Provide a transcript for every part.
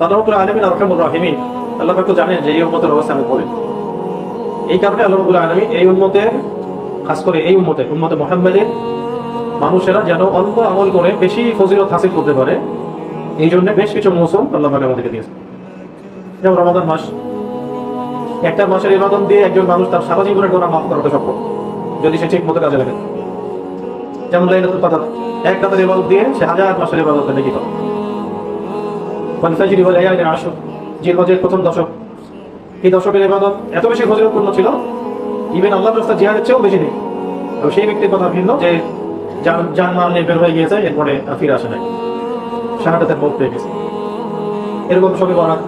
আল্লাহ রাব্বুল আলামিন আরহামুর রাহিমিন, আল্লাহ পাক তো জানেন যে এই উম্মতের অবস্থা আমি বলি। এই কারণে আল্লাহ রাব্বুল আলামিন এই উম্মতের, খাস করে এই উম্মতে মুহাম্মাদের মানুষেরা যেন অল্প আমল করে বেশি ফজিলত হাসিল করতে পারে, এই জন্য বেশ কিছু মৌসুম আল্লাহ পাক আমাদেরকে দিয়েছে। যেমন রমাদান মাস, একটা মাসের ইবাদত দিয়ে একজন মানুষ তার সারা জীবনের গুনাহ মাফ করতে সক্ষম, যদি সে ঠিক মতো কাজে লাগে। যেমন লাইলাতুল কদর, এক রাতের ইবাদত দিয়ে সে হাজার মাসের ইবাদত নেকি পাবে। ফাজরি ওয়াল লায়ালিল আশর, জিলহজের প্রথম দশক, এই দশকের ইবাদত এত বেশি ফজিলতপূর্ণ ছিল, ইভেন আল্লাহর রাস্তায় জিহাদের চেয়েও বেশি নেই। তো সেই ব্যক্তির কথা ভিন্ন যে জানমাল নিয়ে বের হয়ে গিয়েছে, এরপরে ফিরে আসে নাই, শাহাদাতের মত পেয়ে গেছে। এরকম শবে বরাত,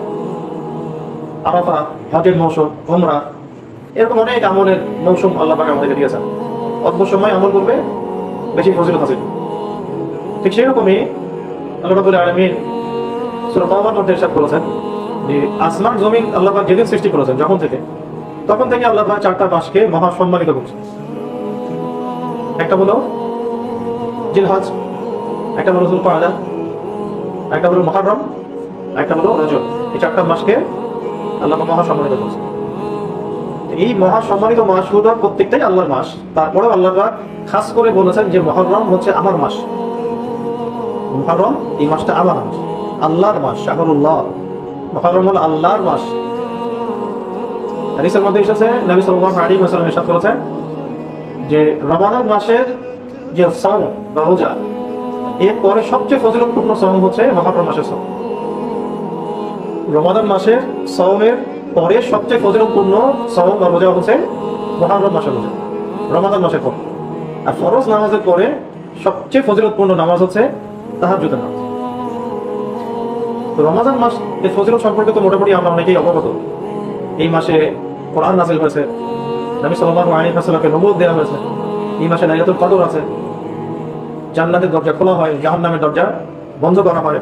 আরাফা, হজের মৌসুম, উমরা, এরকম অনেক আমলের মৌসুম আল্লাহ পাক আমাদেরকে দিয়েছেন। অল্প সময় আমল করবে, বেশি ফজিলত হাসিল। ঠিক সেরকমই আল্লাহ রাব্বুল আলামিন সূরা তাওবার মধ্যে ইরশাদ করেছেন যে আসমান জমিন আল্লাহ পাক যেদিন সৃষ্টি করেছেন, তখন থেকে আল্লাহ পাক চারটা মাসকে মহা সম্মানিত করেছেন। একটা হলো জিলহজ, একটা হলো যুলকাদা, একটা হলো মুহররম, একটা হলো রজব। এই চারটা মাসকে আল্লাহ মহা সম্মানিত করেছেন। এই মহা সম্মানিত মাসগুলো প্রত্যেকটাই আল্লাহর মাস। তারপরেও আল্লাহ পাক খাস করে বলেছেন যে মুহররম হচ্ছে আমার মাস। মুহররম, এই মাসটা আমার মাস, আল্লাহর মাস, শাহরুল্লাহ। মুহররম হলো আল্লাহর মাস। হাদিসের মধ্যে এসেছে, নবী সাল্লাল্লাহু আলাইহি ওয়াসাল্লাম ইরশাদ করেছেন যে রমাদান মাসের যে সাওম বা রোজা, এরপরে সবচেয়ে ফজিলতপূর্ণ সাওম হচ্ছে মুহররম মাসের সাওম। রমাদান মাসের সাওমের পরে সবচেয়ে ফজিলতপূর্ণ সাওম বা রোজা হচ্ছে মুহররম মাসের রোজা, রমাদান মাসের পর। আর ফরজ নামাজের পরে সবচেয়ে ফজিলতপূর্ণ নামাজ হচ্ছে তাহাজ্জুদের নামাজ। রমাদান মাস এর ফজিলত সম্পর্কে তো মোটামুটি আমরা অনেকেই অবগত। এই মাসে কোরআন নাযিল হয়েছে, নবী সাল্লাল্লাহু আলাইহি ওয়াসাল্লামকে নবুয়ত দেওয়া হয়েছে। এই মাসে লাইলাতুল কদর আছে, জান্নাতের দরজা খোলা হয়, জাহান্নামের দরজা বন্ধ করা হয়,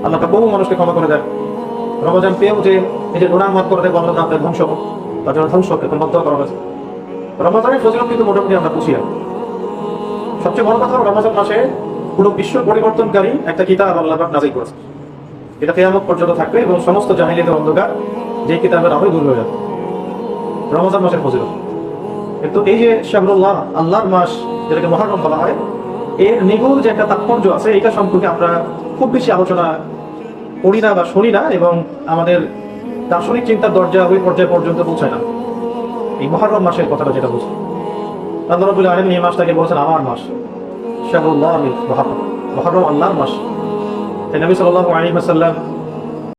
আল্লাহ পাক বহু মানুষকে ক্ষমা করে দেয়। রমজান পেয়েও যে নিজের গুনাহ মাফ করে দেয়, আল্লাহ তাদের ধ্বংস, তার জন্য ধ্বংস এখন বন্ধ করা হয়েছে। রমজানের ফজিলত কিন্তু মোটামুটি আমরা বুঝি। সবচেয়ে বড় কথা, রমজান মাসে পুরো বিশ্ব পরিবর্তনকারী একটা কিতাব আল্লাহ পাক নাযিল করেছে। এটা কিয়ামত পর্যন্ত থাকবে এবং সমস্ত জাহিলিয়াতের অন্ধকার যে কিতাবের আলোয় দূর হয়ে যাবে। রমজান মাসের ফজিলত। কিন্তু এই যে শাহরুল্লাহ, আল্লাহর মাস, যেটাকে মুহররম বলা হয়, এর নিগুল যে একটা তাৎপর্য আছে, এটা সম্পর্কে আমরা খুব বেশি আলোচনা করি না বা শুনি না, এবং আমাদের দার্শনিক চিন্তার দরজা ওই পর্যায়ে পর্যন্ত পৌঁছায় না। এই মুহররম মাসের কথাটা যেটা বুঝি, আল্লাহ রাব্বুল আলামিন এই মাসটাকে বলেছেন আমার মাস, শাহরুল্লাহ মুহররম, মুহররম আল্লাহর মাস। নবী সাল্লাল্লাহু আলাইহি ওয়াসাল্লাম